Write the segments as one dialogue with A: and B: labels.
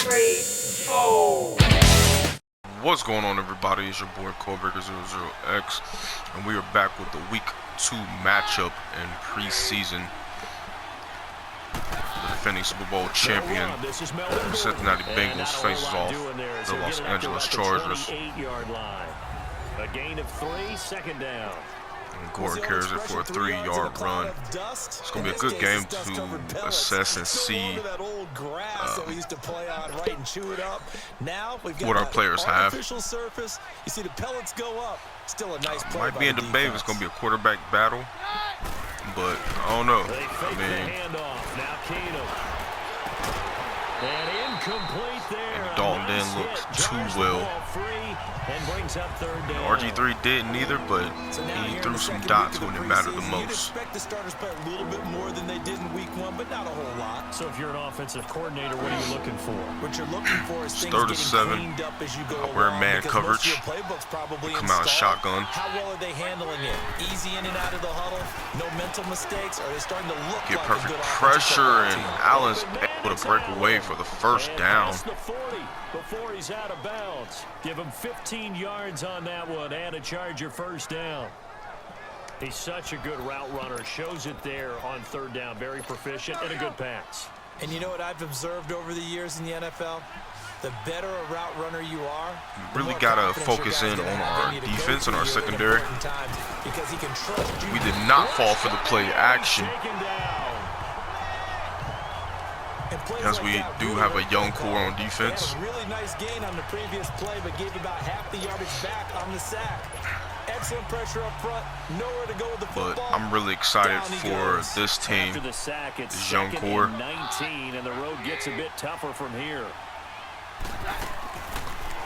A: 3, 4.
B: What's going on, everybody? It's your boy Codebreaker00X, and we are back with the Week 2 matchup in preseason. The defending Super Bowl champion, the Cincinnati Bengals, faces off the Los Angeles Chargers.
C: A gain of 3, second down.
B: And Gordon carries it for a 3-yard run. It's going to be a good game to assess and see what our players have. Might be in debate if it's going to be a quarterback battle, but I don't know. I mean, and Dalton didn't look too well. RG3 didn't either, but he threw some dots when it mattered the most.
C: So if you're an offensive coordinator, what are you looking for? What you're looking for is
B: things 3rd and 7. I wear man coverage. Come out shotgun.
D: How well are they handling it? Easy in and out of the huddle. No mental mistakes. Are they starting to look
B: get
D: like
B: perfect pressure, and Allen's able to break away for the first down.
C: Before he's out of bounds. Give him 15 yards on that one and a Charger first down. He's such a good route runner. Shows it there on 3rd down. Very proficient and a good pass.
D: And you know what I've observed over the years in the NFL? The better a route runner you are,
B: we really got to focus in on our defense and our secondary. We did not fall for the play action, because we do have a young core on defense.
D: Really nice gain on the previous play, but gave about half the yardage back on the sack. Excellent pressure up front, nowhere to go with the football.
B: But I'm really excited for this team,
C: After the sack, it's
B: this young core.
C: 19, and the road gets a bit tougher from here.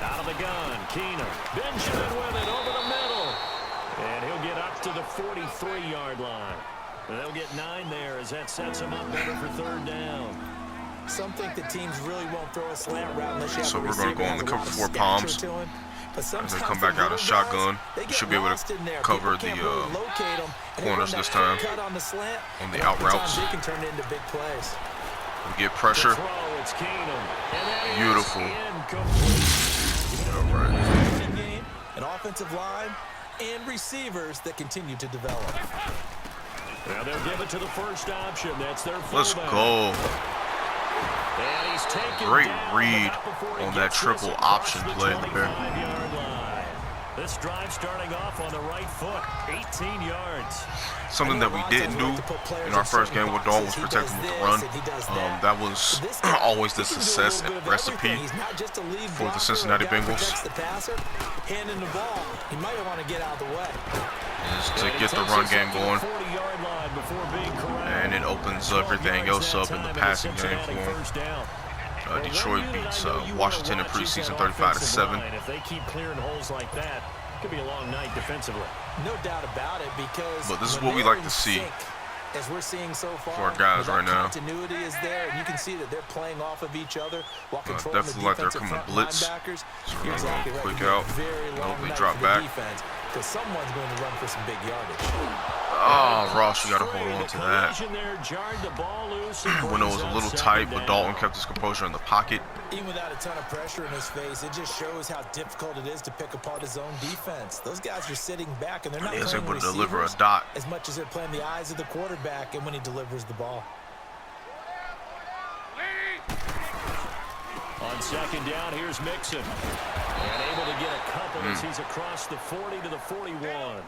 C: Out of the gun, Keenum. Benjamin with it over the middle. And he'll get up to the 43-yard line. They'll get 9 there as that sets him up better for 3rd down.
D: Some think the teams really won't throw a slant route unless you have
B: So we're going to go on the cover 4 palms. As they come back out of shotgun, we should be able to cover the corners this time on the out routes.
D: They can turn into big plays.
B: We get pressure. Beautiful. All right.
D: An offensive line and receivers that continue to develop.
C: Now they'll give it to the first option. That's their fullback.
B: Let's go. Great read on that triple option play there.
C: This drive starting off on the right foot, 18 yards.
B: Something that we didn't do in our first game with Dalton was protect him with the run. That was always the success recipe for the Cincinnati Bengals. Is to get the run game going, and it opens everything else up in the passing game for him. Detroit beats Washington in preseason 35-7.
C: If they keep clearing holes like that, it could be a long night defensively.
D: No doubt about it, because
B: but this is what we like to see
D: as we're seeing so far
B: for our guys right now.
D: Continuity is there, and you can see that they're playing off of each other while controlling
B: definitely like they're coming to blitz. So we're going to go quick out. Hope they drop back.
D: Because someone's going to run for some big yardage.
B: Oh, Ross, you got to hold on to that. When it was a little tight, but Dalton kept his composure in the pocket.
D: Even without a ton of pressure in his face, it just shows how difficult it is to pick apart his own defense. Those guys are sitting back, and they're not playing
B: able to deliver a dot
D: as much as they're playing the eyes of the quarterback and when he delivers the ball.
C: On 2nd down, here's Mixon. And able to get a couple as he's across the 40 to the 41.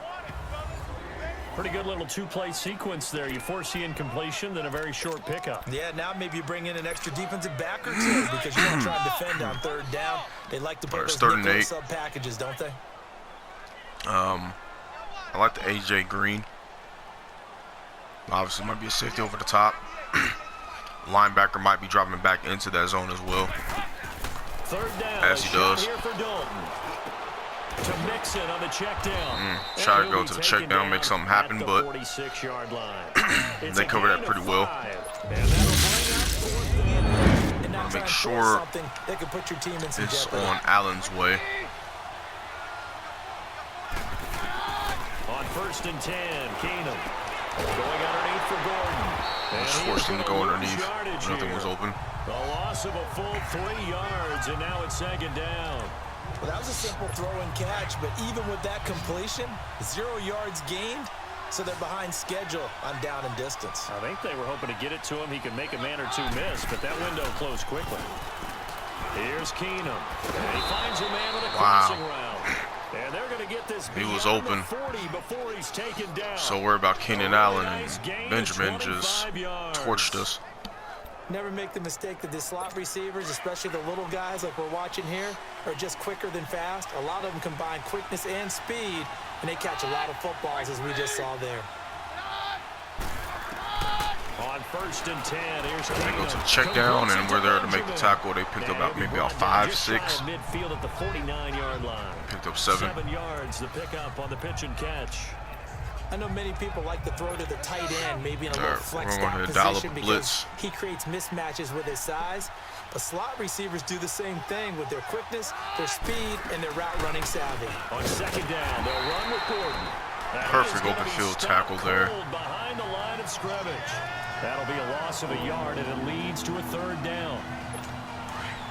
C: Pretty good little 2-play sequence there. You force the incompletion, then a very short pickup.
D: Yeah, now maybe you bring in an extra defensive back or 2 because you don't try to defend on 3rd down. They like to play those nickel sub packages, don't they?
B: I like the AJ Green. Obviously, might be a safety over the top. Linebacker might be dropping back into that zone as well,
C: 3rd down,
B: as he does.
C: To Mixon on the check down.
B: Try to go to the check down, make something happen, but they covered that pretty well. Make sure it's on Allen's way.
C: On 1st and 10, Keenum going underneath for Gordon.
B: Just forced him to go underneath. Nothing was open.
C: A loss of a full 3 yards, and now it's second down.
D: Well, that was a simple throw and catch, but even with that completion, 0 yards gained, so they're behind schedule on down and distance.
C: I think they were hoping to get it to him. He could make a man or two miss, but that window closed quickly. Here's Keenum. And he finds a man with a crossing route. And they're going to get this.
B: He was open.
C: 40 before he's taken down.
B: So worried about Keenan Allen, and Benjamin just torched us.
D: Never make the mistake that the slot receivers, especially the little guys like we're watching here, are just quicker than fast. A lot of them combine quickness and speed, and they catch a lot of footballs, as we just saw there.
C: On 1st and 10, here's
B: They go to the check down, and we're there to make the tackle. They picked up about maybe about 5, 6.
C: Midfield at the 49-yard line.
B: Picked up 7.
C: 7 yards, the pickup on the pitch and catch.
D: I know many people like to throw to the tight end, maybe in a little flex
B: we're
D: stop
B: going to dial up
D: position
B: a
D: because
B: blitz.
D: he creates mismatches with his size. But slot receivers do the same thing with their quickness, their speed, and their route running savvy.
C: On 2nd down, they'll run with Gordon.
B: Perfect open field tackle there.
C: Behind the line of scrimmage. That'll be a loss of a yard, and it leads to a 3rd down.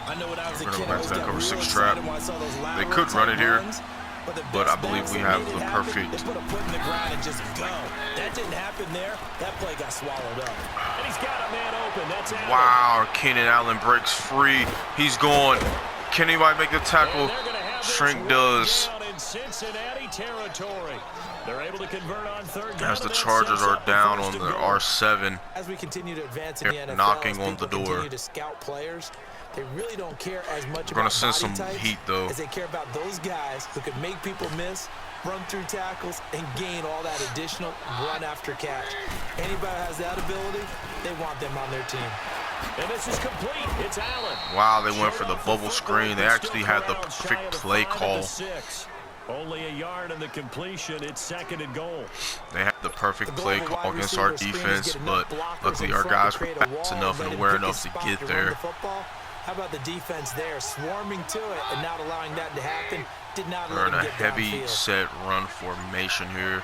D: I know when I was a
B: We're
D: kid,
B: going
D: I
B: to
D: was
B: that
D: getting
B: cover
D: real
B: 6 trap.
D: excited when I saw those lateral
B: They could run it here,
D: runs,
B: but I believe we have the perfect.
D: They put a foot in the ground and just go. That didn't happen there. That play got swallowed up.
C: And he's got a man open. That's Allen.
B: Wow, Keenan Allen breaks free. He's gone. Can anybody make the tackle? Shrink does.
C: In Cincinnati territory. They're able to convert on 3rd down.
B: As the Chargers are down on the R7.
D: As we continue to advance in the NFL,
B: knocking
D: as
B: on the
D: people
B: door.
D: continue to scout players, they really don't care as much
B: We're gonna
D: about
B: send
D: body
B: some
D: types
B: heat, though.
D: as they care about those guys who can make people miss, run through tackles, and gain all that additional run after catch. Anybody who has that ability, they want them on their team.
C: And this is complete. It's Allen.
B: Wow, they went for the bubble screen. They actually had the perfect play call.
C: Only a yard in the completion. It's 2nd and goal.
B: They had the perfect play call against our defense, but luckily our guys were fast enough and aware enough to get there.
D: How about the defense there, swarming to it and not allowing that to happen? Did not
B: We're in
D: let
B: a
D: him get
B: heavy
D: downfield.
B: set run formation here.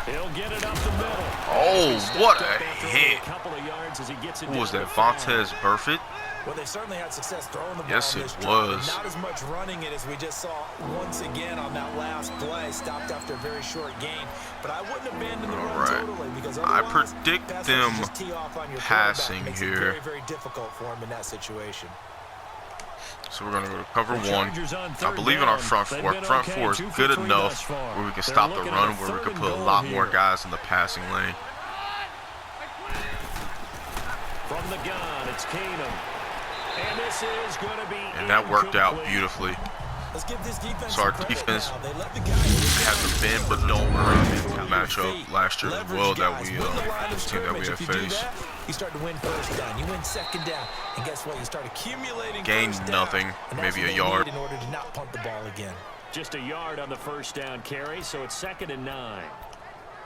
C: He'll get it up the middle.
B: Oh, what a hit.
C: Couple of yards as he gets it
B: Who was
C: down
B: that,
C: the field.
B: Vontez Burfitt?
D: Well, they certainly had success throwing the ball.
B: Yes,
D: in
B: it
D: this drive, but
B: was.
D: not as much running it as we just saw once again on that last play. Stopped after a very short gain. But I wouldn't abandon the run totally because
B: I
D: otherwise,
B: predict
D: pass
B: them
D: rushers just tee off on your
B: passing
D: quarterback. Makes it
B: here.
D: very, very difficult for him in that situation.
B: So we're going to go to cover 1.
C: Chargers on
B: I
C: 3rd
B: believe in our
C: down.
B: front
C: They've
B: 4.
C: been
B: Front
C: okay,
B: 4 is
C: 2 for
B: good
C: 3
B: enough
C: thus far.
B: where we can
C: They're
B: stop the
C: looking
B: run,
C: at
B: where we
C: 3rd
B: can
C: and
B: put a
C: goal
B: lot more
C: here.
B: guys in the passing lane.
C: From the gun, it's Keenum. And this is going to be
B: And that worked out
C: incomplete.
B: beautifully.
D: Let's give this defense
B: So our
D: some credit
B: defense
D: now. They let the guys
B: had the bend but don't worry matchup last year as well that we
D: Win the line of
B: team that we
D: scrimmage.
B: had
D: If you do
B: faced.
D: that, you start to win 1st down. You win 2nd down. And guess what? You start accumulating
B: Gained
D: 1st down.
B: nothing,
D: And that's
B: maybe
D: what
B: a
D: they
B: yard.
D: need in order to not punt the ball again.
C: Just a yard on the 1st down carry, so it's 2nd and 9.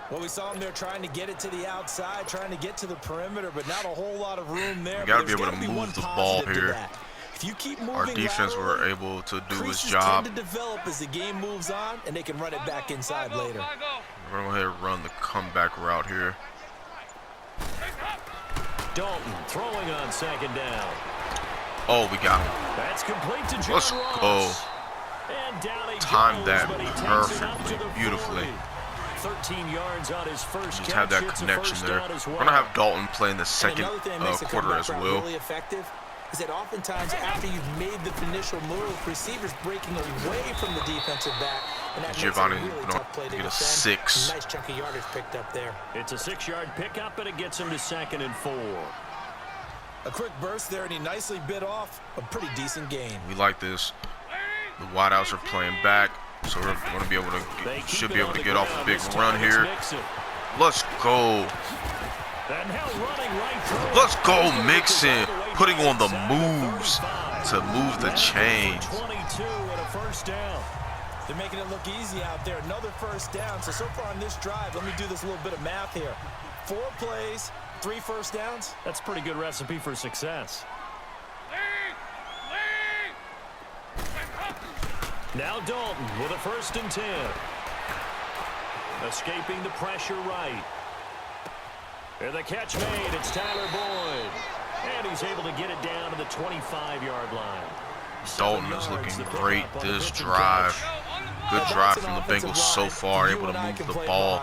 D: Well, we saw them there trying to get it to the outside, trying to get to the perimeter, but not a whole lot of room there.
B: We got to be
D: But
B: able
D: there's
B: to
D: gotta be
B: move
D: one
B: the ball
D: positive to
B: here.
D: that. If you keep moving
B: Our defense were
D: laterally,
B: able to do his
D: creases
B: job.
D: tend to develop as the game moves on, and they can run it back inside later.
B: We're going to go ahead and run the comeback route here.
C: Dalton throwing on 2nd down.
B: Oh, we got him.
C: That's complete to John
B: Let's
C: Ross.
B: go.
C: And down he
B: Timed
C: goes,
B: that
C: but he takes it up to
B: perfectly,
C: the
B: beautifully.
C: 40. 13 yards on his first
B: Just
C: catch.
B: have that
C: It's a
B: connection
C: 1st
B: there.
C: down as
B: We're
C: well.
B: going to have Dalton play in the second
D: Another thing that makes a
B: quarter
D: comeback
B: as
D: route
B: well.
D: really effective is that oftentimes after you've made the initial move, receivers breaking away from the defensive back, and that
B: Giovanni
D: makes it a really
B: gonna
D: tough play to
B: get a
D: defend.
B: 6.
D: Nice chunk of yardage picked up there.
C: It's a 6-yard pickup, and it gets him to 2nd and 4.
D: A quick burst there, and he nicely bit off a pretty decent gain.
B: We like this. The wideouts are playing back, so we're going to be able to should be able to get off a big run here. Let's go. Let's go, Mixon. Putting on the moves to move the chains.
C: 22 and a 1st down.
D: They're making it look easy out there. Another 1st down. So far on this drive, let me do this little bit of math here. 4 plays, 3 1st downs.
C: That's a pretty good recipe for success. Now Dalton with a 1st and 10. Escaping the pressure right. And the catch made. It's Tyler Boyd. And he's able to get it down to the 25-yard line.
B: Dalton is looking great this drive. Good drive from the Bengals so far, able to move the ball,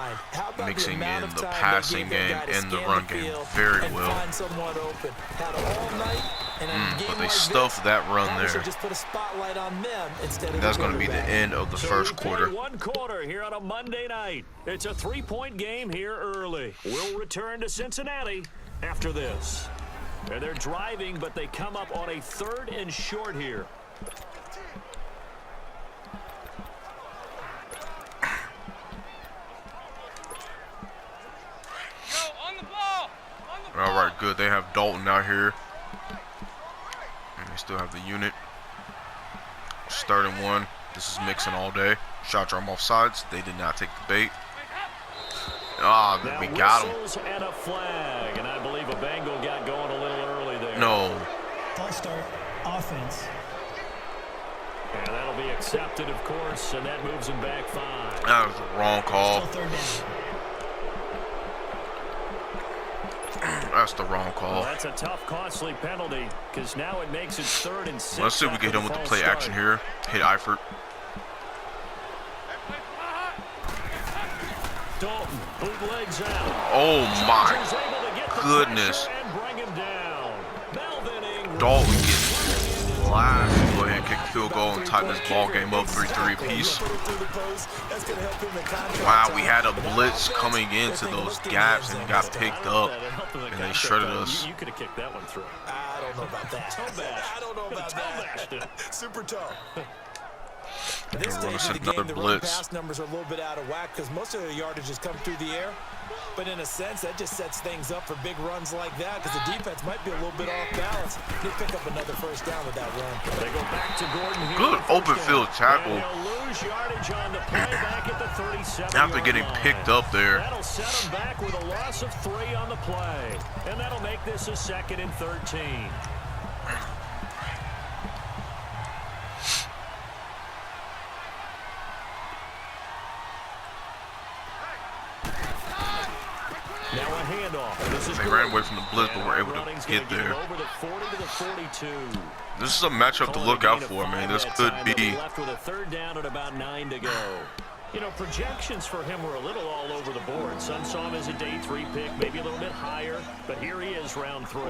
B: mixing in the passing game and the run game very well. But they stuffed that run there. And that's going to be the end of the first quarter.
C: One quarter here on a Monday night. It's a 3-point game here early. We'll return to Cincinnati after this. And they're driving, but they come up on a 3rd and short here.
B: All right, good. They have Dalton out here. And they still have the unit. 3rd and 1. This is mixing all day. Shot arm off sides. They did not take the bait. Ah, we got him.
C: And a flag, and I believe a Bengal got going a little early there.
B: No.
E: False start, offense.
C: And that'll be accepted, of course, and that moves him back 5.
B: That was the wrong call.
E: Still 3rd down.
B: That's the wrong call.
C: Well, that's a tough, costly penalty because now it makes it 3rd and 6.
B: Let's see if we can hit him with the play action here. Hit Eifert.
C: Dalton bootlegs out.
B: Oh my goodness. Dalton gets blasted. Go ahead and kick a field goal and tighten this ball game up 3-3 apiece. Wow, we had a blitz coming into those gaps and it got picked up and they shredded us.
C: You could have kicked that one through.
D: I don't know about that. I don't know about that. Super toe. At this stage of the game, the run pass numbers are a little bit out of whack because most of the yardage has come through the air. But in a sense, that just sets things up for big runs like that because the defense might be a little bit off balance. They pick up another 1st down with that run.
C: They go back to Gordon here.
B: Good open field tackle.
C: Lose yardage on the play back at the 37.
B: After getting picked up there.
C: That'll set them back with a loss of 3 on the play. And that'll make this a 2nd and 13. Now a handoff.
B: They ran away from the blitz, but were able to get there. This is a matchup to look out for, man. This could be.
C: Left with a 3rd down and about 9 to go. You know, projections for him were a little all over the board. Some saw him as a day 3 pick, maybe a little bit higher, but here he is, round 3.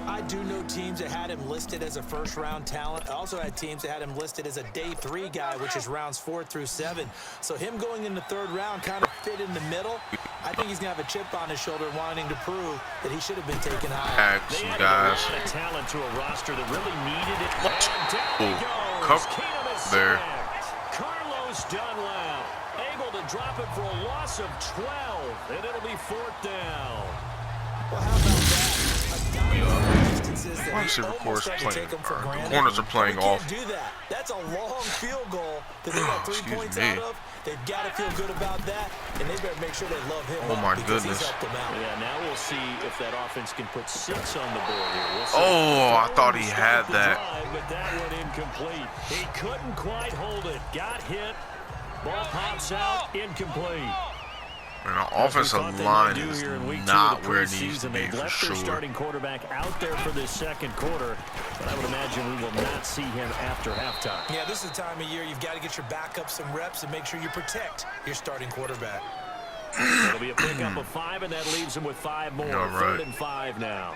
D: I do know teams that had him listed as a 1st-round talent. I also had teams that had him listed as a day 3 guy, which is rounds 4 through 7. So him going in the 3rd round kind of fit in the middle. I think he's going to have a chip on his shoulder wanting to prove that he should have been taken higher.
B: Some guys.
C: They added a lot of talent to a roster that really needed it.
B: Cover there.
C: Carlos Dunlap able to drop it for a loss of 12, and it'll be 4th down.
D: Well, how about that?
B: Wide receiver course playing. The corners are playing off.
D: Do that. That's a long field goal that they got 3 points out of. They've got to feel good about that, and they better make sure they love him.
B: Oh my goodness.
C: Yeah, now we'll see if that offense can put 6 on the board here. We'll see.
B: Oh, I thought he had that.
C: But that one incomplete. He couldn't quite hold it. Got hit. Ball pops out. Incomplete.
B: And our offensive line is not where it needs to be, for sure.
C: Starting quarterback out there for this 2nd quarter, but I would imagine we will not see him after halftime.
D: Yeah, this is the time of year you've got to get your backup some reps and make sure you protect your starting quarterback.
C: It'll be a pickup of 5, and that leaves him with 5 more.
B: All right.
C: 3rd and 5 now.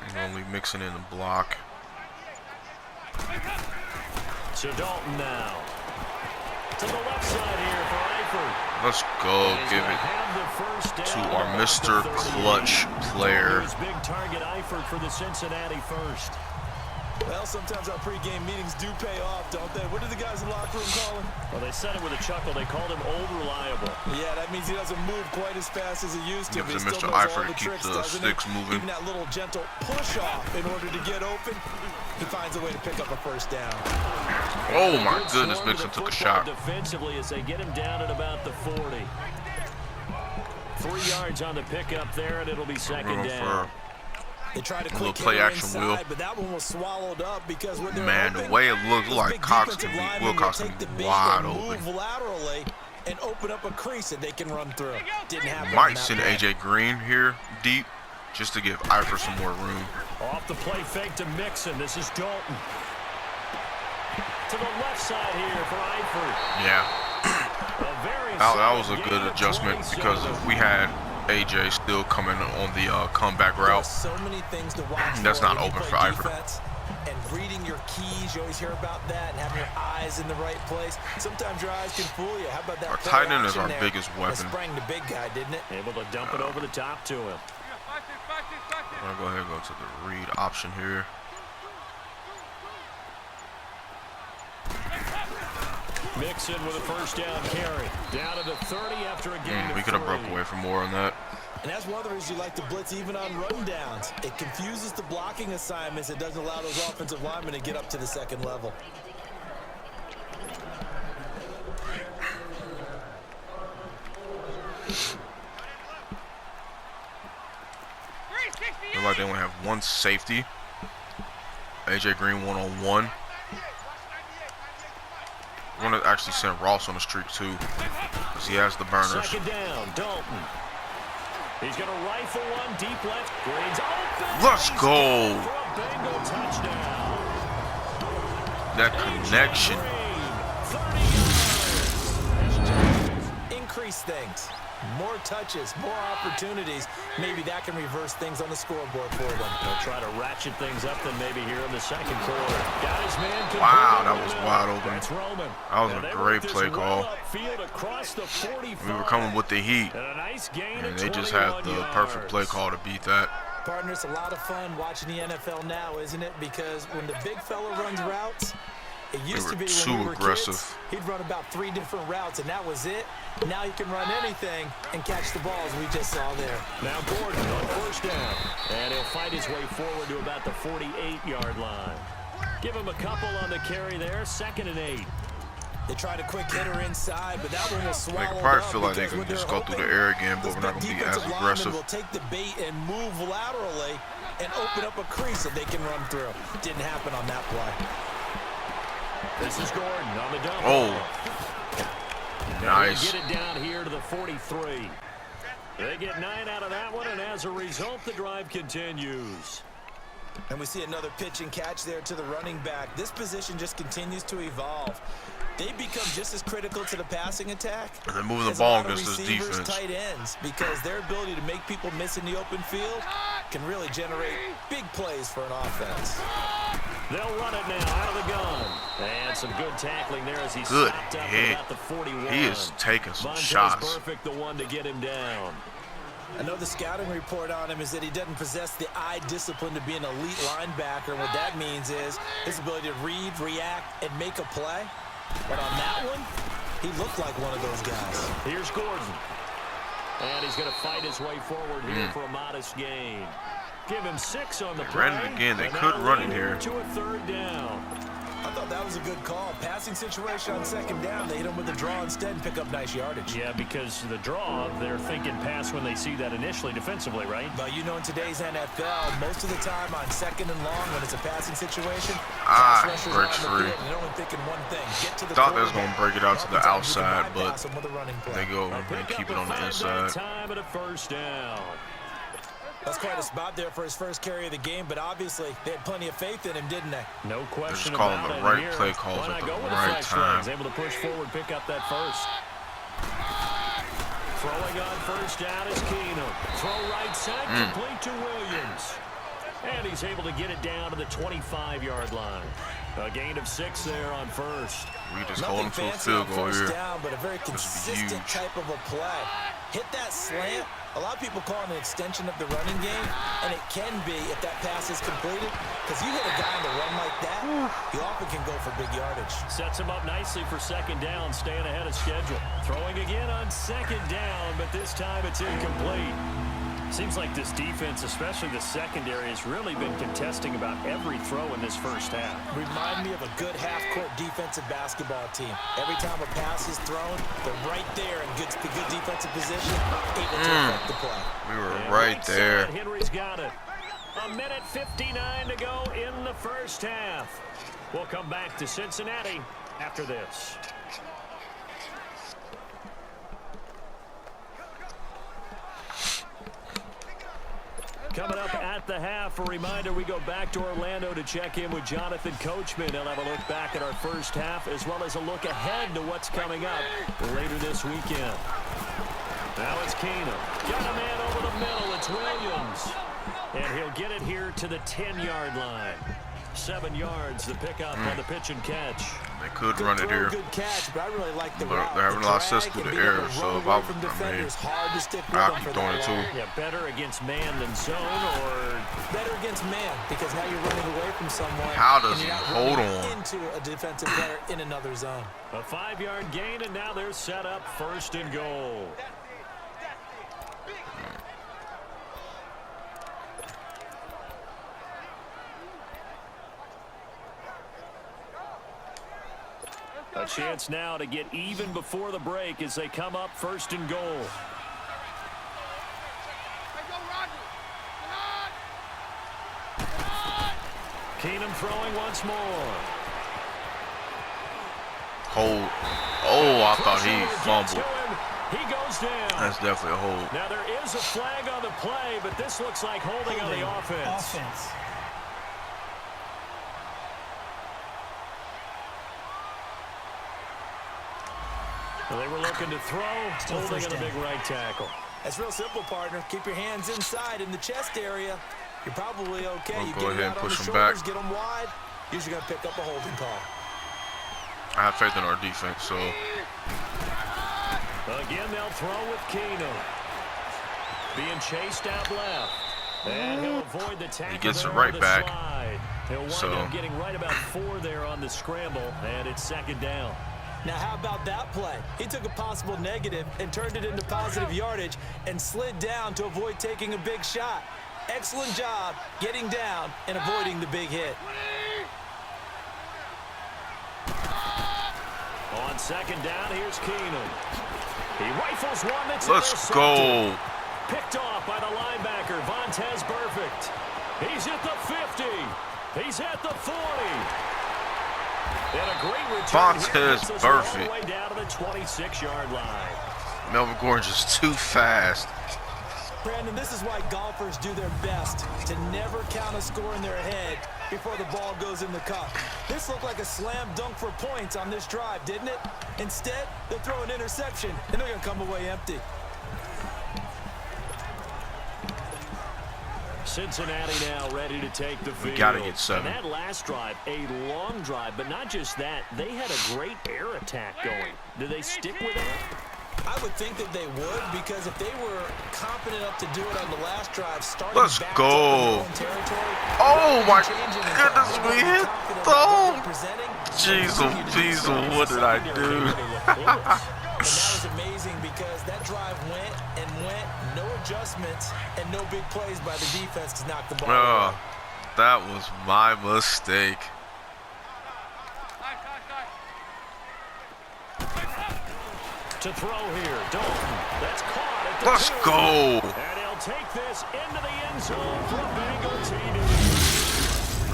B: He's only mixing in the block.
C: To Dalton now. To the left side here for Eifert.
B: Let's go. Give it to our Mr. Clutch player.
C: Big target Eifert for the Cincinnati 1st.
D: Well, sometimes our pregame meetings do pay off, don't they? What did the guys in the locker room call him?
C: Well, they said it with a chuckle. They called him old reliable.
D: Yeah, that means he doesn't move quite as fast as he used to.
B: Gives Mr. Eifert to keep the sticks moving.
D: Even that little gentle push-off in order to get open, he finds a way to pick up a 1st down.
B: Oh, my goodness. Mixon took a shot.
C: Defensively as they get him down at about the 40. 3 yards on the pickup there, and it'll be 2nd down.
D: They tried to
B: A little play action wheel.
D: but that one was swallowed up because when they're
B: Man, the way it looked like Cox can be, Will Cox can be wide open.
D: Move laterally and open up a crease that they can run through. Didn't happen.
B: Might send AJ Green here deep just to give Eifert some more room.
C: Off the play fake to Mixon. This is Dalton. To the left side here for Eifert.
B: Yeah. That was a good adjustment because if we had AJ still coming on the comeback route,
D: so many things to watch.
B: That's not open for Eifert.
D: And reading your keys, you always hear about that, and having your eyes in the right place. Sometimes your eyes can fool you. How about that?
B: Our tight end is our biggest weapon.
D: Sprang the big guy, didn't it?
C: Able to dump it over the top to him.
B: I'm gonna go ahead and go to the read option here.
C: Mixon with a first down carry. Down to the 30 after a game.
B: We could have broke away for more on that.
D: And that's one of the reasons you like to blitz even on run downs. It confuses the blocking assignments. It doesn't allow those offensive linemen to get up to the second level.
B: Looks like they only have one safety. AJ Green one-on-one. We're going to actually send Ross on the streak too, because he has the burners.
C: Second down, Dalton. He's going to rifle one deep left. Green's open.
B: Let's go.
C: For a Bengal touchdown.
B: That connection.
D: Increase things. More touches, more opportunities. Maybe that can reverse things on the scoreboard for them.
C: They'll try to ratchet things up then maybe here in the second quarter. Got his man.
B: Wow, that was wide open.
C: That's Roman.
B: That was a great play call. We were coming with the heat,
C: and a nice gain
B: and they just had the perfect play call to beat that.
D: Partner, it's a lot of fun watching the NFL now, isn't it? Because when the big fella runs routes, it used to be when we were
B: aggressive.
D: kids, he'd run about 3 different routes, and that was it. Now he can run anything and catch the ball, as we just saw there.
C: Now Gordon on first down. And he'll fight his way forward to about the 48-yard line. Give him a couple on the carry there. 2nd and 8.
D: They tried a quick hitter inside, but that one was swallowed
B: They could probably
D: up
B: feel like they
D: because
B: can just go through the air again, but we're not going to be as aggressive.
D: Will take the bait and move laterally and open up a crease that they can run through. Didn't happen on that play.
C: This is Gordon on the double.
B: Oh, nice.
C: Get it down here to the 43. They get 9 out of that one, and as a result, the drive continues.
D: And we see another pitch and catch there to the running back. This position just continues to evolve. They become just as critical to the passing attack.
B: And they're moving the ball against this defense.
D: Tight ends, because their ability to make people miss in the open field can really generate big plays for an offense.
C: They'll run it now out of the gun. And some good tackling there as he stopped up at about the 41.
B: He is taking some
C: Vontae's
B: shots.
C: Perfect, the one to get him down.
D: I know the scouting report on him is that he doesn't possess the eye discipline to be an elite linebacker. What that means is his ability to read, react, and make a play. But on that one, he looked like one of those guys.
C: Here's Gordon. And he's going to fight his way forward here for a modest gain. Give him 6 on the play.
B: Ran it again. They could run it here.
C: To a 3rd down.
D: I thought that was a good call. Passing situation on 2nd down. They hit him with a draw instead and pick up nice yardage.
C: Yeah, because the draw, they're thinking pass when they see that initially defensively, right?
D: But you know, in today's NFL, most of the time on 2nd and long, when it's a passing situation,
B: breaks free.
D: And they're only thinking one thing. Get to the
B: Thought they was going to break it out to the outside, but they go and keep it on the inside.
C: Time at a 1st down.
D: That's quite a spot there for his first carry of the game, but obviously they had plenty of faith in him, didn't they?
C: No question
B: calling
C: about
B: the right
C: it.
B: play calls
C: Why
B: at
C: not
B: the
C: go with
B: right
C: the
B: time.
C: Able to push forward, pick up that first. Throwing on first down is Keenum. Throw right side, complete to Williams. And he's able to get it down to the 25-yard line. A gain of 6 there on first.
B: We just hold him to a field goal here.
D: Down, but a very consistent type of a play. Hit that slant. A lot of people call it an extension of the running game, and it can be if that pass is completed, because you hit a guy on the run like that, he often can go for big yardage.
C: Sets him up nicely for 2nd down, staying ahead of schedule. Throwing again on 2nd down, but this time it's incomplete. Seems like this defense, especially the secondary, has really been contesting about every throw in this first half.
D: Remind me of a good half-court defensive basketball team. Every time a pass is thrown, they're right there and gets the good defensive position, able to affect the play.
B: We were right there.
C: Henry's got it. 1:59 to go in the first half. We'll come back to Cincinnati after this. Coming up at the half, a reminder, we go back to Orlando to check in with Jonathan Coachman. He'll have a look back at our first half as well as a look ahead to what's coming up later this weekend. Now it's Keenum. Got a man over the middle. It's Williams. And he'll get it here to the 10-yard line. 7 yards, the pickup on the pitch and catch.
B: They could run it here.
D: Good catch, but I really like the route.
B: They're having a lot of success through the air, so if I'll keep throwing it too.
C: Yeah, better against man than zone, or
D: better against man, because now you're running away from someone.
B: How does he hold on
D: into a defensive player in another zone?
C: A 5-yard gain, and now they're set up 1st and goal. A chance now to get even before the break as they come up 1st and goal. Keenum throwing once more.
B: Hold. Oh, I thought he fumbled.
C: He goes down.
B: That's definitely a hold.
C: Now there is a flag on the play, but this looks like holding on the offense. Well, they were looking to throw, holding on a big right tackle.
D: That's real simple, partner. Keep your hands inside in the chest area. You're probably okay.
B: We'll
D: you
B: go ahead and push
D: the
B: them back.
D: Get them wide. Usually going to pick up a holding call.
B: I have faith in our defense, so.
C: Again, they'll throw with Keenum. Being chased out left. And he'll avoid the tackle.
B: He gets it right back.
C: He'll wind up getting right about 4 there on the scramble, and it's 2nd down.
D: Now, how about that play? He took a possible negative and turned it into positive yardage and slid down to avoid taking a big shot. Excellent job getting down and avoiding the big hit.
C: On 2nd down, here's Keenum. He rifles one that's
B: Let's go.
C: Picked off by the linebacker, Vontaze Burfict. He's at the 50. He's at the 40. And a great return
B: Vontaze Burfict.
C: All the way down to the 26-yard line.
B: Melvin Gordon's just too fast.
D: Brandon, this is why golfers do their best to never count a score in their head before the ball goes in the cup. This looked like a slam dunk for points on this drive, didn't it? Instead, they'll throw an interception, and they're going to come away empty.
C: Cincinnati now ready to take the field.
B: Got to get 7.
C: And that last drive, a long drive, but not just that. They had a great air attack going. Do they stick with that?
D: I would think that they would, because if they were confident enough to do it on the last drive, starting
B: Let's
D: back
B: go.
D: up in their own territory,
B: Oh my goodness, we hit the Jeez, what did I do?
D: And that was amazing because that drive went and went, no adjustments and no big plays by the defense to knock the ball away.
B: That was my mistake.
C: To throw here, Dalton. That's caught at the
B: Let's
C: 2.
B: go.
C: And he'll take this into the end zone for a Bengal TD.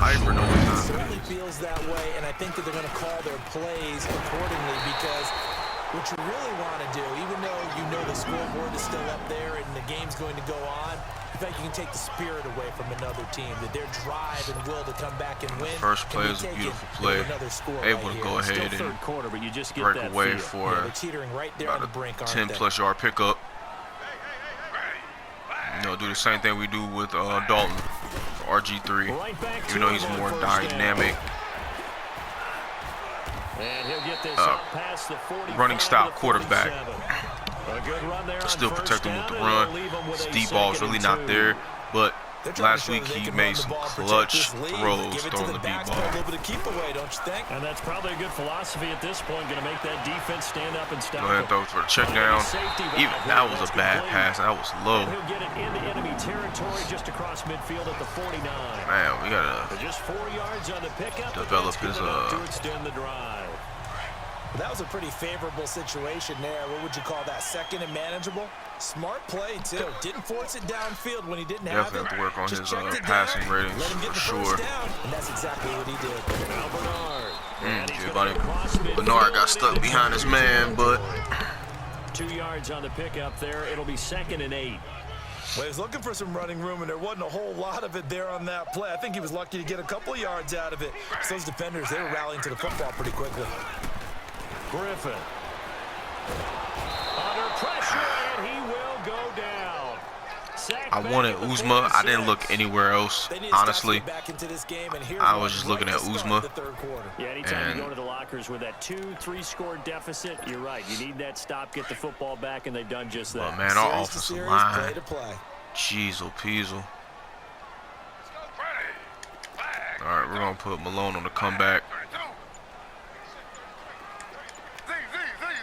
B: Hyper no
D: It
B: time.
D: certainly feels that way, and I think that they're going to call their plays accordingly, because what you really want to do, even though you know the scoreboard is still up there and the game's going to go on, I think you can take the spirit away from another team, that their drive and will to come back and win.
B: First play is a beautiful play. Able to go ahead and
C: quarter, but you just get
B: break
C: that
B: away
C: feel.
B: for
D: they're teetering right there on the brink, aren't
B: 10-plus yard pickup. Do the same thing we do with Dalton, RG3.
C: Right back to
B: even though he's
C: him on
B: more
C: 1st
B: dynamic.
C: And he'll get this up past the 45
B: Running stop
C: to
B: quarterback.
C: 47. A good run there on
B: Still
C: 1st
B: protect him with
C: down,
B: the
C: and
B: run.
C: they'll leave him with
B: His
C: a
B: deep ball's
C: 2nd
B: really
C: and
B: not
C: 2.
B: there, but
D: Last
B: week
D: he
B: he made some clutch throws throwing the deep ball.
D: A little bit of keep away, don't you think?
C: And that's probably a good philosophy at this point, going to make that defense stand up and stop
B: Go ahead and throw for a check down. Even that was a bad pass. That was low.
C: He'll get it into enemy territory just across midfield at the 49.
B: Man, we gotta
C: Just 4 yards on the pickup.
B: develop
C: but that's
B: his
C: good enough to extend the drive.
D: That was a pretty favorable situation there. What would you call that? Second and manageable? Smart play, too. Didn't force it downfield when he didn't have it.
B: Definitely have to work on
D: Just
B: his
D: checked it
B: passing
D: down,
B: ratings
D: let him get
B: for
D: the
B: sure.
D: first down, and that's exactly what he did.
C: Now Bernard. And he's
B: Giovanni
C: gonna cross midfield.
B: Bernard got stuck behind his man, but
C: 2 yards on the pickup there. It'll be 2nd and 8.
D: Well, he was looking for some running room, and there wasn't a whole lot of it there on that play. I think he was lucky to get a couple yards out of it. So those defenders, they were rallying to the football pretty quickly.
C: Griffin. Under pressure, and he will go down. Sack
B: I
C: back
B: wanted
C: at the
B: Uzma. I didn't
C: 46.
B: look anywhere else,
D: They need to
B: honestly.
D: get back into this game, and here's
B: I
D: one
B: was just
D: right
B: looking
D: to
B: at
D: start
B: Uzma.
D: the third quarter.
C: Yeah, anytime
B: And-
C: you go to the lockers with that 2-3 score deficit, you're right. You need that stop, get the football back, and they've done just that.
B: But man, our
D: Series to
B: offensive
D: series,
B: line,
D: play to play.
B: jeez, Peasel. All right, we're gonna put Malone on the comeback.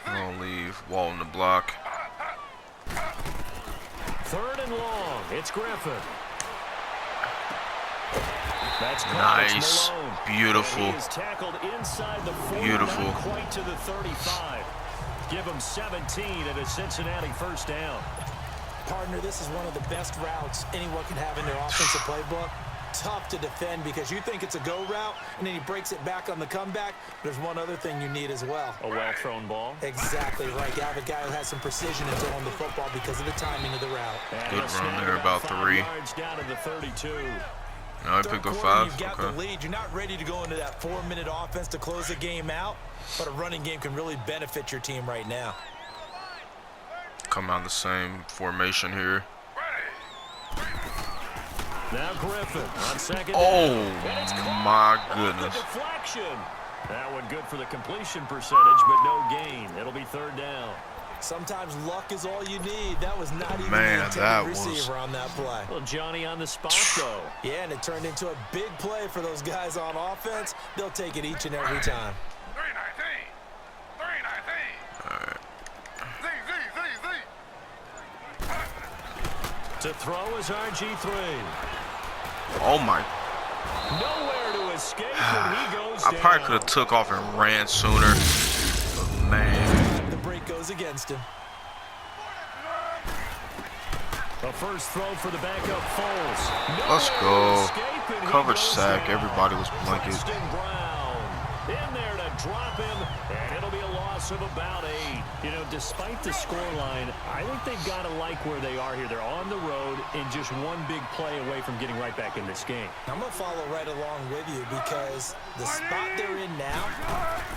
B: We're gonna leave Wall in the block.
C: 3rd and long. It's Griffin. That's
B: Nice.
C: Malone.
B: Beautiful.
C: And he is tackled inside the 40,
B: Beautiful.
C: not quite to the 35. Give him 17 and a Cincinnati first down.
D: Partner, this is one of the best routes anyone can have in their offensive playbook. Tough to defend because you think it's a go route, and then he breaks it back on the comeback. There's one other thing you need as well.
C: A well-thrown ball.
D: Exactly right. You have a guy who has some precision in throwing the football because of the timing of the route.
C: And
B: Good
C: a snap
B: run there, about
C: 5
B: 3.
C: yards down to the 32.
B: No, he
D: Third
B: picked up
D: quarter,
B: 5.
D: You've got the
B: Okay.
D: lead. You're not ready to go into that 4-minute offense to close the game out, but a running game can really benefit your team right now.
B: Come out the same formation here.
C: Now Griffin on 2nd down.
B: Oh
C: And it's caught
B: my
C: off
B: goodness.
C: The deflection. That one good for the completion percentage, but no gain. It'll be 3rd down.
D: Sometimes luck is all you need. That was not even
B: Man,
D: the
B: that
D: intended
B: was-
D: receiver on that play.
C: Well, Johnny on the spot, though.
D: Yeah, and it turned into a big play for those guys on offense. They'll take it each and every time.
A: 319. 319.
C: To throw is RG3.
B: Oh my.
C: Nowhere to escape, and he goes
B: I
C: down.
B: probably could have took off and ran sooner. But man.
D: The break goes against him.
C: A first throw for the backup Foles.
B: Let's
C: Nowhere
B: go.
C: to escape, and he
B: Coverage
C: goes
B: sack.
C: down.
B: Everybody was blanket.
C: Preston Brown in there to drop him, and it'll be a loss of about 8. You know, despite the scoreline, I think they've got to like where they are here. They're on the road and just one big play away from getting right back in this game.
D: I'm going to follow right along with you because the spot they're in now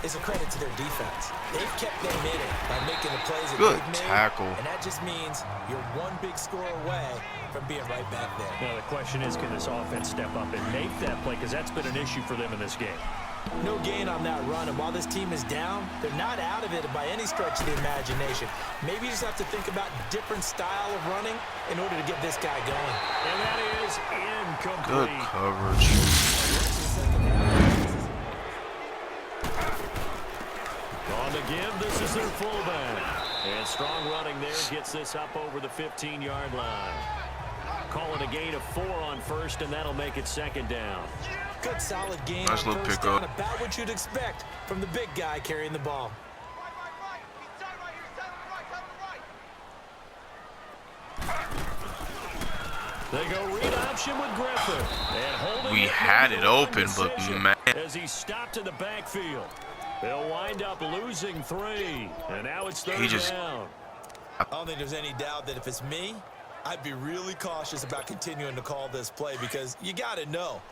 D: is a credit to their defense. They've kept them in it by making the plays that
B: Good
D: they've made.
B: tackle.
D: And that just means you're one big score away from being right back there.
C: Now, the question is, can this offense step up and make that play? Because that's been an issue for them in this game.
D: No gain on that run, and while this team is down, they're not out of it by any stretch of the imagination. Maybe you just have to think about different style of running in order to get this guy going.
C: And that is
B: Good
C: incomplete.
B: coverage.
C: On the give, this is their fullback. And strong running there gets this up over the 15-yard line. Call it a gain of 4 on first, and that'll make it 2nd down.
D: Good solid gain
B: Nice
D: on
B: little
D: first
B: pickup.
D: down, about what you'd expect from the big guy carrying the ball.
C: They go read option with Griffin. And holding
B: We
C: it
B: had
C: maybe
B: it
C: the wrong
B: open, but
C: decision
B: man.
C: as he stopped in the backfield. They'll wind up losing 3. And now it's 3rd down.
D: I don't think there's any doubt that if it's me, I'd be really cautious about continuing to call this play because you got to know,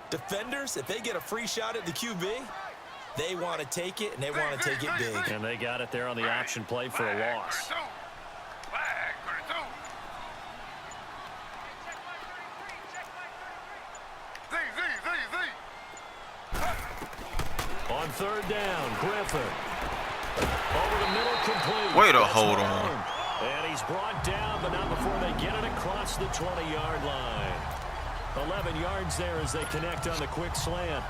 D: defenders, if they get a free shot at the QB, they want to take it, and they want to take it big.
C: And they got it there on the option play for a loss.
A: Flag 32.
C: On 3rd down, Griffin. Over the middle, complete.
B: Way to
C: That's
B: hold
C: Malone.
B: on.
C: And he's brought down, but not before they get it across the 20-yard line. 11 yards there as they connect on the quick slant.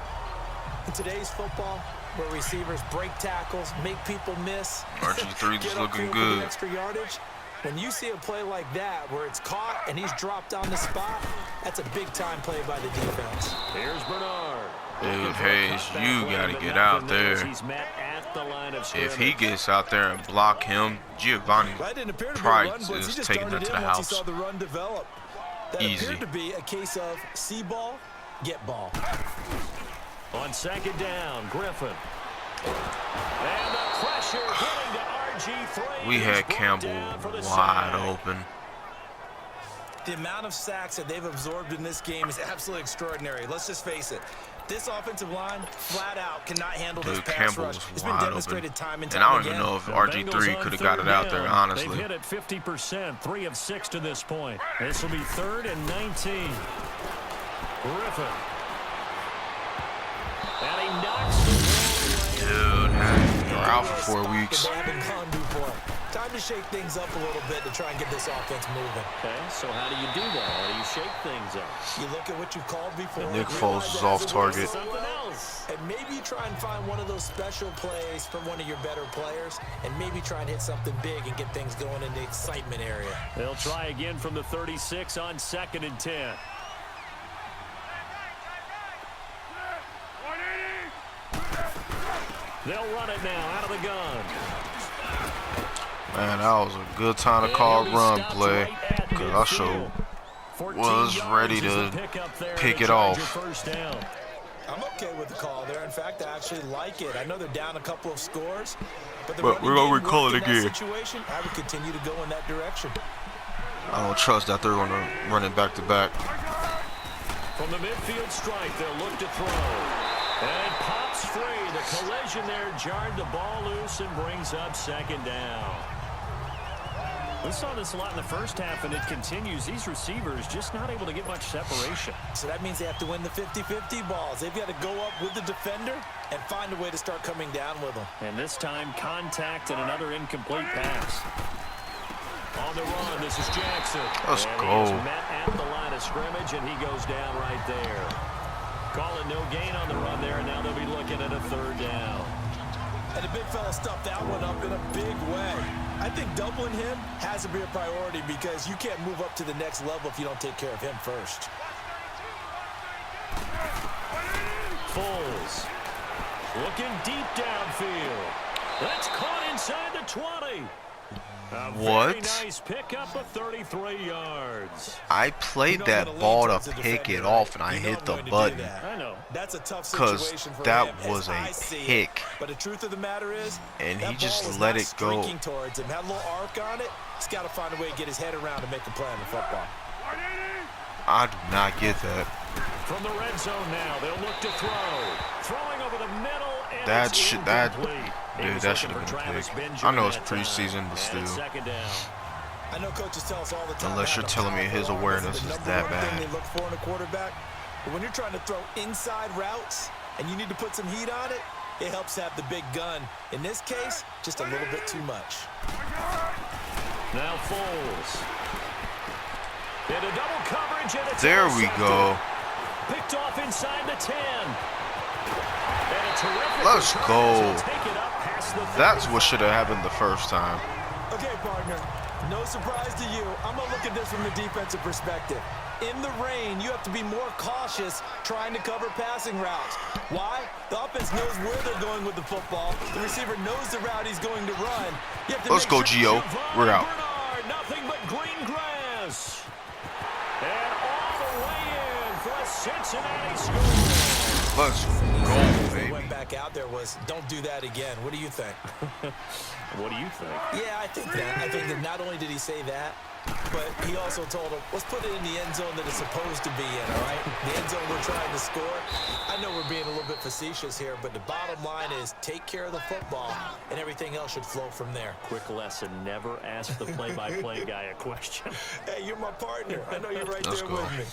D: In today's football, where receivers break tackles, make people miss,
B: RG3 just
D: get
B: looking
D: upfield for
B: good.
D: the extra yardage, when you see a play like that where it's caught and he's dropped on the spot, that's a big-time play by the defense.
C: Here's Bernard.
B: Dude,
C: Looking for a
B: Hayes,
C: cutback
B: you
C: lane,
B: gotta
C: but
B: get
C: nothing
B: out
C: there as
B: there.
C: He's met at at the line of scrimmage.
B: If he gets out there and block him, Giovanni Price is taking that to the house.
D: He saw the run develop. That
B: Easy.
D: appeared to be a case of see ball, get ball.
C: On second down, Griffin. And the pressure getting to RG3.
B: We had Campbell wide open.
D: The amount of sacks that they've absorbed in this game is absolutely extraordinary. Let's just face it. This offensive line, flat out, cannot handle this pass
B: Campbell
D: rush.
B: was
D: It's been
B: wide
D: demonstrated
B: open.
D: time and
B: And I
D: time
B: don't
D: again.
B: even know if
C: The
B: RG3
C: Bengals
B: could have
C: on
B: got it
C: third
B: out there,
C: down.
B: honestly.
C: They've hit it 50%, 3 of 6 to this point. This will be 3rd and 19. Griffin. And he knocks the ball away.
B: Dude, you're out for 4 weeks.
D: They haven't gone before. Time to shake things up a little bit to try and get this offense moving.
C: Okay, so how do you do that? How do you shake things up?
D: You look at what you've called before.
B: Nick
D: realize
B: Foles is
D: that
B: off
D: hasn't worked
B: target.
D: so well, and maybe you try and find one of those special plays from one of your better players, and maybe try and hit something big and get things going in the excitement area.
C: They'll try again from the 36 on 2nd and 10. They'll run it now out of the gun.
B: Man, that was a good time to call run play, because I sure was ready to pick it off.
D: I'm okay with the call there. In fact, I actually like it. I know they're down a couple of scores, but
B: We're gonna recall it again.
D: Situation, I would continue to go in that direction.
B: I don't trust that they're going to run it back to back.
C: From the midfield stripe, they'll look to throw. And it pops free. The collision there jarred the ball loose and brings up 2nd down. We saw this a lot in the first half, and it continues. These receivers just not able to get much separation.
D: So that means they have to win the 50-50 balls. They've got to go up with the defender and find a way to start coming down with them.
C: And this time, contact and another incomplete pass. On the run, this is Jackson.
B: Let's
C: and
B: go.
C: He is met at the line of scrimmage, and he goes down right there. Calling no gain on the run there, and now they'll be looking at a 3rd down.
D: And the big fella stuffed that one up in a big way. I think doubling him has to be a priority because you can't move up to the next level if you don't take care of him first.
C: Foles looking deep downfield. That's caught inside the 20. A
B: What?
C: Very nice pickup of 33 yards.
B: I played that ball to pick it off, and I hit the button.
C: I know.
D: That's a tough
B: Because
D: situation for
B: that
D: him,
B: was
D: as I
B: a
D: see it.
B: pick.
D: But the truth of the matter is,
B: And he
D: that
B: just
D: ball was
B: let
D: not
B: it go.
D: streaking towards him. Had a little arc on it. He's got to find a way to get his head around and make a play on the football.
B: I do not get that.
C: From the red zone now, they'll look to throw. Throwing over the middle, and
B: That
C: it's
B: should that
C: incomplete. He
B: dude,
C: was
B: that
C: looking
B: should have
C: for
B: been a
C: Travis
B: pick.
C: Benjamin
B: I know it's
C: that time.
B: preseason, but
C: And
B: still.
C: 2nd down.
D: I know coaches tell us all the time.
B: Unless you're telling me his awareness is that
D: The
B: bad.
D: number one thing they look for in a quarterback, but when you're trying to throw inside routes and you need to put some heat on it, it helps have the big gun. In this case, just a little bit too much.
C: Now Foles. Into double coverage, and it's
B: There we go.
C: Picked off inside the 10. And a terrific
B: Let's
C: return
B: go.
C: as he'll take it up past the
B: That's what should have happened the first time.
D: Okay, partner, no surprise to you. I'm going to look at this from the defensive perspective. In the rain, you have to be more cautious trying to cover passing routes. Why? The offense knows where they're going with the football. The receiver knows the route he's going to run. You have to
B: Let's
D: make
B: go,
D: sure
B: Gio. We're out.
C: Bernard, nothing but green grass. And all the way in for a Cincinnati score.
B: Let's go,
D: They
B: baby.
D: went back out there was, don't do that again. What do you think?
C: What do you think?
D: Yeah, I think that. I think that not only did he say that, but he also told him, let's put it in the end zone that it's supposed to be in, all right? The end zone we're trying to score. I know we're being a little bit facetious here, but the bottom line is take care of the football, and everything else should flow from there.
C: Quick lesson, never ask the play-by-play guy a question.
D: Hey, you're my partner. I know you're right
B: Let's
D: there
B: go.
D: with me.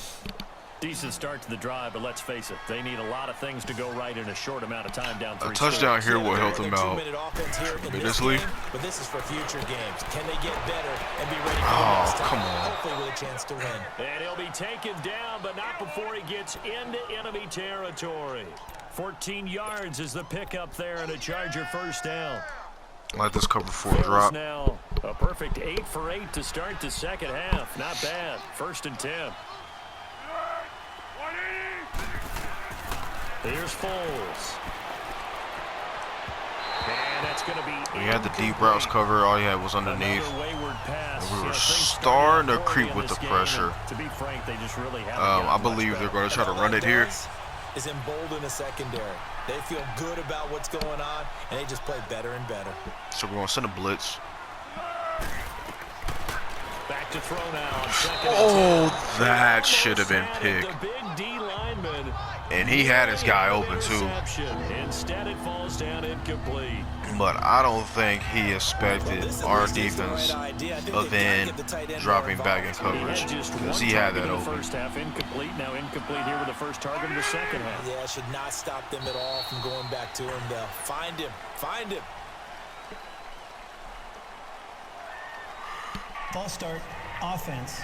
C: Decent start to the drive, but let's face it, they need a lot of things to go right in a short amount of time down 3
B: A touchdown
C: scores.
B: here will help them out
D: Two-minute offense here in this
B: tremendously.
D: game, but this is for future games. Can they get better and be ready for the
B: Oh,
D: next time?
B: come on.
D: Hopefully with a chance to win.
C: And he'll be taken down, but not before he gets into enemy territory. 14 yards is the pickup there, and a Charger 1st down.
B: Let this cover 4
C: Foles
B: drop.
C: now a perfect 8 for 8 to start the second half. Not bad. 1st and 10. Here's Foles. And It's going to be.
B: We had the deep routes covered. All he had was underneath. And we were starting to creep with the pressure.
C: To be frank, they just really
B: I believe they're going to try to run it here.
D: Is embolden the secondary. They feel good about what's going on, and they just play better and better.
B: So we're going to send a blitz.
C: Back to throw now on second.
B: Oh, that should have been picked. And he had his guy open too.
C: Instead, it falls down incomplete.
B: But I don't think he expected our defense of then dropping back in coverage, because he had that open.
C: First half incomplete, now incomplete here with the first target of the second half.
D: Yeah, it should not stop them at all from going back to him. They'll find him. Find him.
E: False start, offense.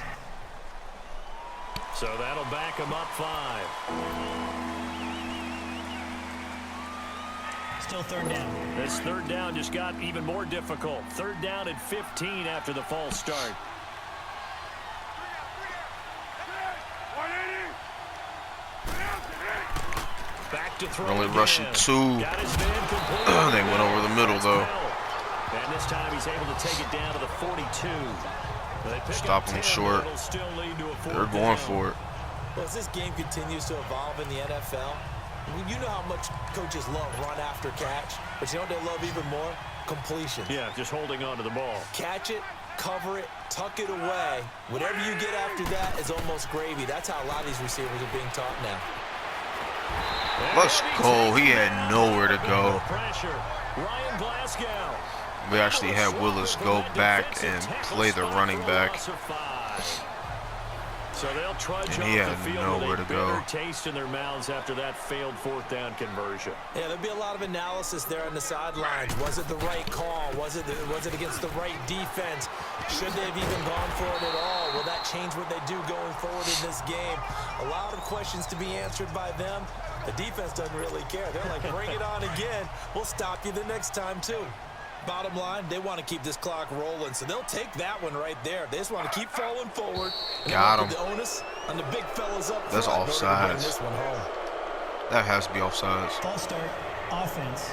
C: So that'll back him up 5.
E: Still third down.
C: This third down just got even more difficult. Third down at 15 after the false start. Back to throw.
B: Only
C: again.
B: rushing 2. They went over the middle though.
C: And this time he's able to take it down to the 42.
B: Stop them short. They're going for it.
D: Well, as this game continues to evolve in the NFL, you know how much coaches love run after catch, but you know what they love even more? Completion.
C: Yeah, just holding on to the ball.
D: Catch it, cover it, tuck it away. Whatever you get after that is almost gravy. That's how a lot of these receivers are being taught now.
B: Let's go. He had nowhere to go.
C: Ryan Glasgow.
B: We actually had Willis go back and play the running back.
C: So they'll trudge
B: And he
C: off
B: had
C: the field
B: nowhere
C: with
B: to
C: a
B: go.
C: bitter taste in their mouths after that failed fourth down conversion.
D: Yeah, there'll be a lot of analysis there on the sidelines. Was it the right call? Was it against the right defense? Should they have even gone for it at all? Will that change what they do going forward in this game? A lot of questions to be answered by them. The defense doesn't really care. They're like, bring it on again. We'll stop you the next time, too. Bottom line, they want to keep this clock rolling, so they'll take that one right there. They just want to keep falling forward.
B: Got him.
D: The onus on the big fellas up
B: That's
D: front
B: offsides.
D: bring this one home.
B: That has to be offsides.
E: False start, offense.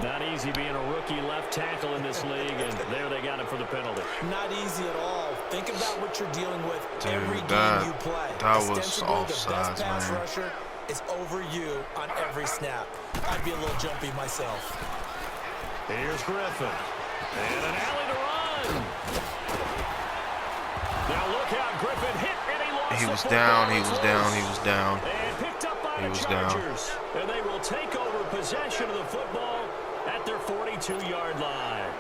C: Not easy being a rookie left tackle in this league, and there they got it for the penalty.
D: Not easy at all. Think about what you're dealing with every
B: Dude,
D: game you play.
B: that was
D: Ostensibly, the
B: offsides,
D: best pass
B: man.
D: rusher is over you on every snap. I'd be a little jumpy myself.
C: Here's Griffin. And an alley to run. Now look out, Griffin hit and he lost.
B: He was down, he was down, he was down.
C: And picked up by
B: He
C: the
B: was down.
C: Chargers. And they will take over possession of the football at their 42-yard line.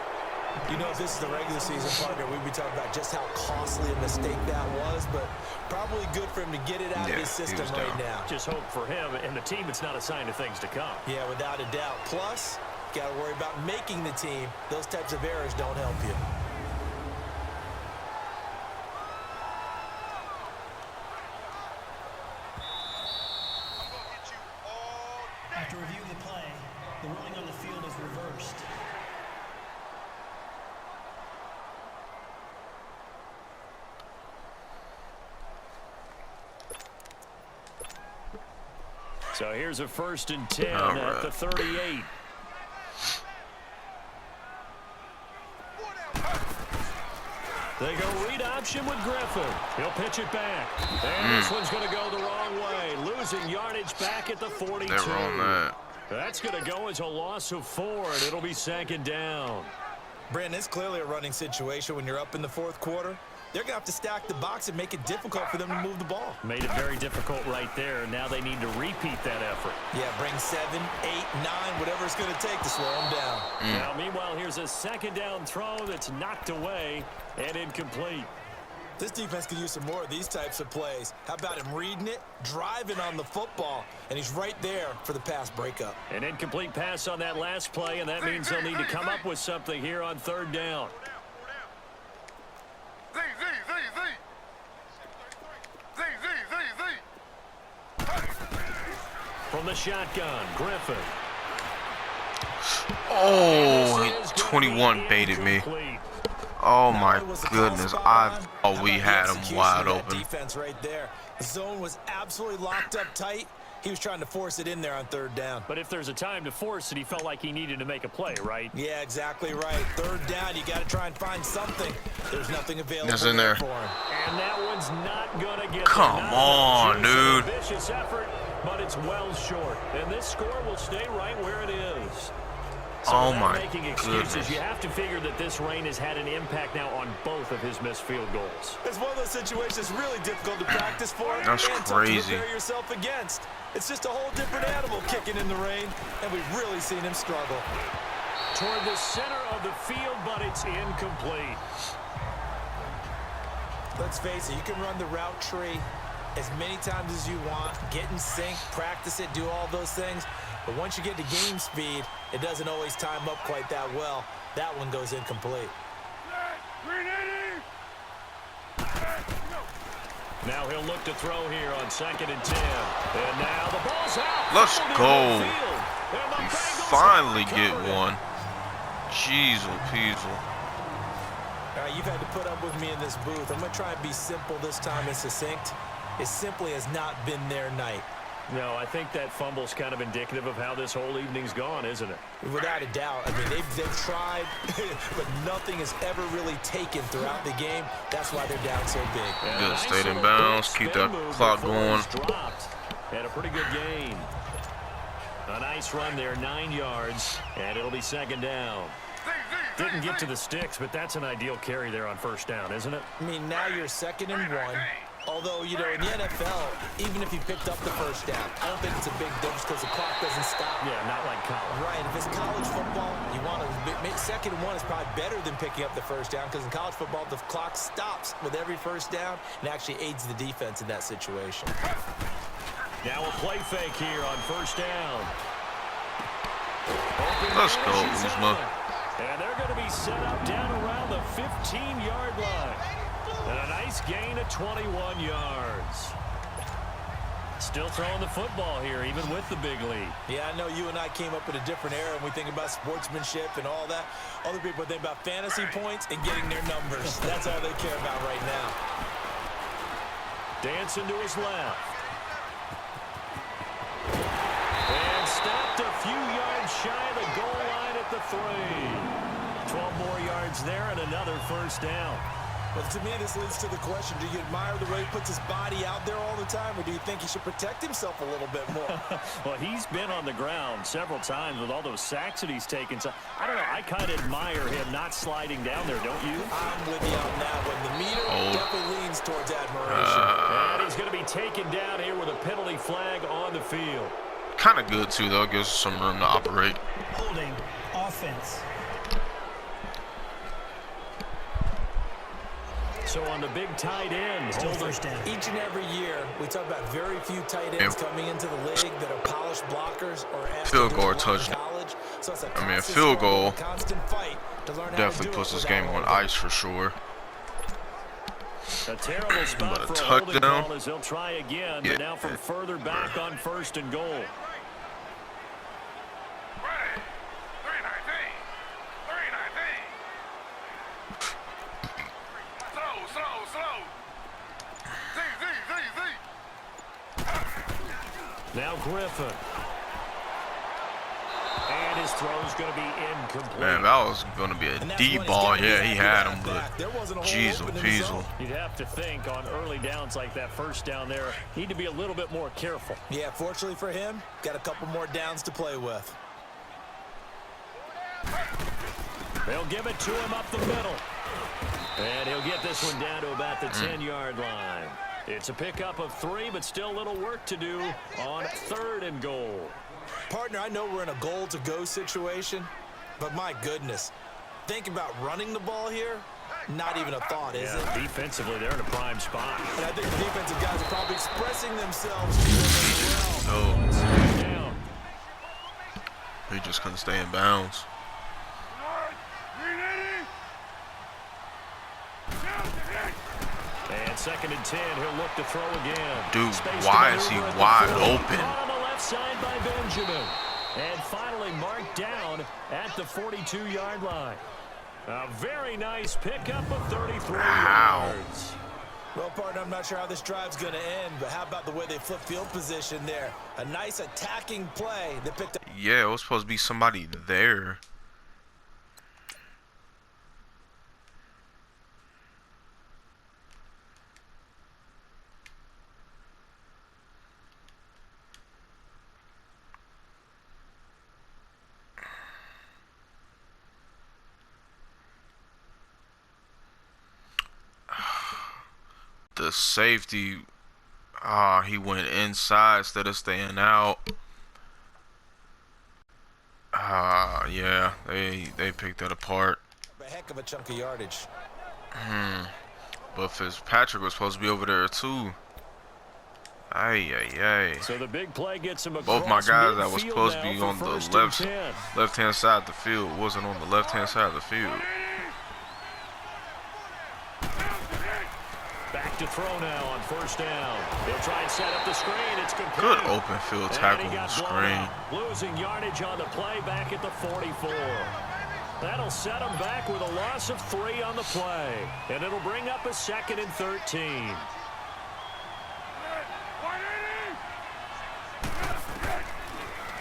D: You know, if this is the regular season, partner, we'd be talking about just how costly a mistake that was, but probably good for him to get it out of his system right now.
C: Just hope for him and the team it's not a sign of things to come.
D: Yeah, without a doubt. Plus, got to worry about making the team. Those types of errors don't help you.
E: After review of the play, the ruling on the field is reversed.
C: So here's a 1st and 10
B: All
C: at
B: right.
C: the 38. They go read option with Griffin. He'll pitch it back. And this one's going to go the wrong way. Losing yardage back at the 42.
B: They were on that.
C: That's going to go as a loss of 4, and it'll be 2nd down.
D: Brandon, it's clearly a running situation when you're up in the fourth quarter. They're going to have to stack the box and make it difficult for them to move the ball.
C: Made it very difficult right there. Now they need to repeat that effort.
D: Yeah, bring 7, 8, 9, whatever it's going to take to slow them down.
C: Now, meanwhile, here's a 2nd down throw that's knocked away and incomplete.
D: This defense could use some more of these types of plays. How about him reading it, driving on the football, and he's right there for the pass breakup.
C: An incomplete pass on that last play, and that means they'll need to come up with something here on 3rd down. From the shotgun, Griffin.
B: Oh, 21 baited me. Oh my goodness, I thought we had him wide open.
D: Defense right there. The zone was absolutely locked up tight. He was trying to force it in there on third down.
C: But if there's a time to force it, he felt like he needed to make a play, right?
D: Yeah, exactly right. Third down, you got to try and find something. There's nothing available
B: That's in there
D: for him.
C: And that one's not going to get
B: Come
C: there.
B: on, dude.
C: Vicious effort, but it's well short. And this score will stay right where it is. So
B: Oh
C: without
B: my
C: making excuses,
B: goodness.
C: you have to figure that this rain has had an impact now on both of his missed field goals.
D: It's one of those situations really difficult to practice for
B: That's
D: and
B: crazy.
D: to prepare yourself against. It's just a whole different animal kicking in the rain, and we've really seen him struggle.
C: Toward the center of the field, but it's incomplete.
D: Let's face it, you can run the route tree as many times as you want, get in sync, practice it, do all those things. But once you get to game speed, it doesn't always time up quite that well. That one goes incomplete.
C: Now he'll look to throw here on 2nd and 10. And now the ball's out.
B: Let's go.
C: We
B: We finally get one. Jeez, Peasel.
D: All right, you've had to put up with me in this booth. I'm going to try and be simple this time and succinct. It simply has not been their night.
C: No, I think that fumble's kind of indicative of how this whole evening's gone, isn't it?
D: Without a doubt. I mean, they've tried, but nothing has ever really taken throughout the game. That's why they're down so big.
C: And
B: Good,
C: nice
B: stayed in
C: little
B: bounds,
C: quick
B: keep
C: spin
B: that
C: move
B: clock
C: before
B: going.
C: he's dropped. And a pretty good gain. A nice run there, 9 yards, and it'll be 2nd down. Didn't get to the sticks, but that's an ideal carry there on 1st down, isn't it?
D: I mean, now you're 2nd and 1. Although, you know, in the NFL, even if you picked up the 1st down, I don't think it's a big difference because the clock doesn't stop.
C: Yeah, not like college.
D: Right, if it's college football, you want to make 2nd and 1 is probably better than picking up the 1st down because in college football, the clock stops with every 1st down and actually aids the defense in that situation.
C: Now a play fake here on 1st down.
B: Let's go, Uzma.
C: And they're going to be set up down around the 15-yard line. And a nice gain of 21 yards. Still throwing the football here, even with the big lead.
D: Yeah, I know you and I came up in a different era and we think about sportsmanship and all that. Other people think about fantasy points and getting their numbers. That's all they care about right now.
C: Dancing to his left. And stopped a few yards shy of the goal line at the 3. 12 more yards there and another 1st down.
D: But to me, this leads to the question, do you admire the way he puts his body out there all the time, or do you think he should protect himself a little bit more?
C: Well, he's been on the ground several times with all those sacks that he's taken. So, I don't know, I kind of admire him not sliding down there, don't you?
D: I'm with you on that one. The meter definitely leans towards admiration.
C: And he's going to be taken down here with a penalty flag on the field.
B: Kind of good, too, though. Gives us some room to operate.
E: Holding offense.
C: So on the big tight end,
E: Still 1st down.
D: Each and every year, we talk about very few tight ends coming into the league that are polished blockers or asked
B: Field
D: to
B: goal
D: do
B: or
D: a lot in
B: touchdown.
D: college. So it's a
B: I mean, a
D: constant
B: field
D: struggle,
B: goal
D: a constant fight to learn how to
B: definitely
D: do
B: puts
D: it
B: this
D: without
B: game on
D: holding.
B: ice for sure.
C: a terrible spot
B: But a
C: for a holding
B: touchdown?
C: call as he'll try again, but now from further back on 1st and goal.
A: Ready. 319. 319. Slow. Z.
C: Now Griffin. And his throw's going to be incomplete.
B: Man, that was going to be a
D: And that's
B: deep
D: when he's
B: ball.
D: gotta be
B: Yeah, he
D: happy
B: had
D: about
B: him, but
D: that. There wasn't a hole
B: jeez,
D: open in the
B: Peasel.
D: zone.
C: You'd have to think on early downs like that 1st down there, need to be a little bit more careful.
D: Yeah, fortunately for him, got a couple more downs to play with.
C: They'll give it to him up the middle. And he'll get this one down to about the 10-yard line. It's a pickup of 3, but still a little work to do on 3rd and goal.
D: Partner, I know we're in a goal-to-go situation, but my goodness, think about running the ball here, not even a thought, is it?
C: Defensively, they're in a prime spot.
D: And I think the defensive guys are probably expressing themselves really well.
B: No,
C: Down.
B: he just couldn't stay in bounds.
A: 390.
C: And 2nd and 10, he'll look to throw again.
B: Dude,
C: Space
B: why
C: to
B: is he
C: maneuver at the
B: wide
C: 40.
B: open?
C: Caught on the left side by Benjamin. And finally marked down at the 42-yard line. A very nice pickup of 33
B: Wow.
C: yards.
D: Well, partner, I'm not sure how this drive's going to end, but how about the way they flip field position there? A nice attacking play. They picked up.
B: Yeah, it was supposed to be somebody there. The safety, he went inside instead of staying out. Yeah, they picked that apart.
D: A heck of a chunk of yardage.
B: But Fitzpatrick was supposed to be over there too. Ay.
C: So the big play gets him
B: Both my
C: across
B: guys that was
C: midfield
B: supposed to
C: now
B: be
C: for
B: on the
C: first and 10.
B: left-hand side of the field wasn't on the left-hand side of the field.
C: Back to throw now on first down. He'll try and set up the screen. It's complete.
B: Good open field tackle
C: And he
B: on
C: got
B: the
C: blown
B: screen.
C: up. Losing yardage on the play back at the 44. That'll set him back with a loss of 3 on the play. And it'll bring up a 2nd and 13.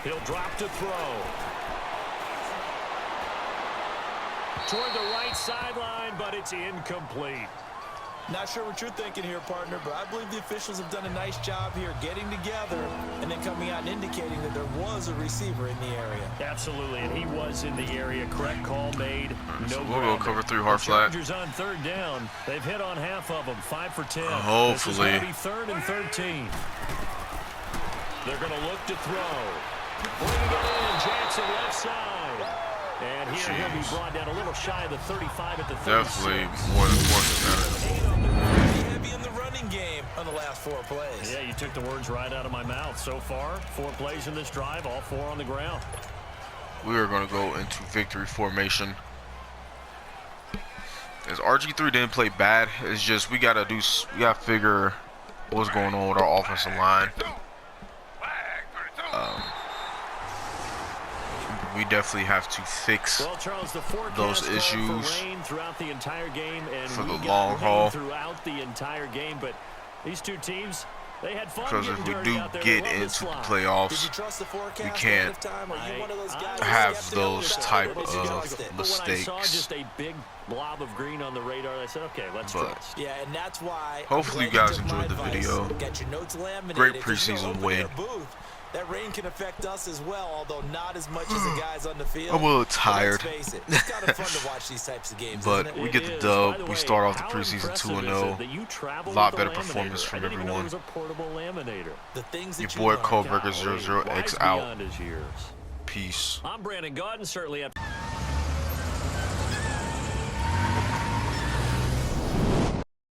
C: He'll drop to throw. Toward the right sideline, but it's incomplete.
D: Not sure what you're thinking here, partner, but I believe the officials have done a nice job here getting together and then coming out and indicating that there was a receiver in the area.
C: Absolutely, and he was in the area. Correct call made.
B: So
C: No
B: we'll go
C: grounding.
B: cover 3 hard
C: The
B: flat.
C: Chargers on 3rd down. They've hit on half of them. 5 for 10.
B: Hopefully.
C: This is going to be 3rd and 13. They're going to look to throw. Bringing it in, Jackson left side. And here he'll be brought down a little shy of the 35 at the 36.
B: Definitely more than that.
D: Heavy in the running game on the last 4 plays.
C: Yeah, you took the words right out of my mouth. So far, 4 plays in this drive, all 4 on the ground.
B: We are going to go into victory formation. As RG3 didn't play bad, it's just we gotta figure what's going on with our offensive line. We definitely have to fix
C: Well, Charles, the
B: those
C: forecast
B: issues
C: for rain throughout the entire game, and
B: for the
C: we got
B: long
C: rain
B: haul.
C: throughout the entire game. But these 2 teams, they had fun
B: Because
C: getting
B: if we
C: dirty
B: do
C: out there.
B: get
C: They love the
B: into the
C: slide.
D: Did you
B: playoffs,
D: trust the forecast
B: we
D: ahead
B: can't
D: of time? Are you one of those guys
B: have
D: skeptical
B: those
D: about
B: type
D: it, or did you
B: of
D: trust it?
C: But when I saw
B: mistakes.
C: just a big blob of green on the radar, I said, okay, let's
B: But
C: trust.
D: Yeah, and that's why.
B: hopefully
D: I'm
B: you
D: glad
B: guys
D: took my
B: enjoyed the
D: advice.
B: video.
D: Get your notes laminated.
B: Great
D: 'cause,
B: preseason
D: open
B: win.
D: air booth, that rain can affect us as well, although not as much as the guys on the field.
B: I'm a little
D: But
B: tired.
D: let's face it, it's kind of fun to watch these types of games,
B: But
D: isn't it?
B: we
C: It
B: get the
C: is.
B: dub.
C: By the
B: We
C: way,
B: start off the
C: how
B: preseason
C: impressive
B: 2-0.
C: is it that you travel
B: Lot
C: with the
B: better performance
C: laminator?
B: from
C: I didn't even know
B: everyone.
C: there was a portable laminator.
D: The things
B: Your
D: that
B: boy
D: you learn.
B: Coldbreaker
C: Golly,
B: 00X
C: wise
B: out.
C: beyond his years.
B: Peace.
C: I'm Brandon Gaudin, certainly up.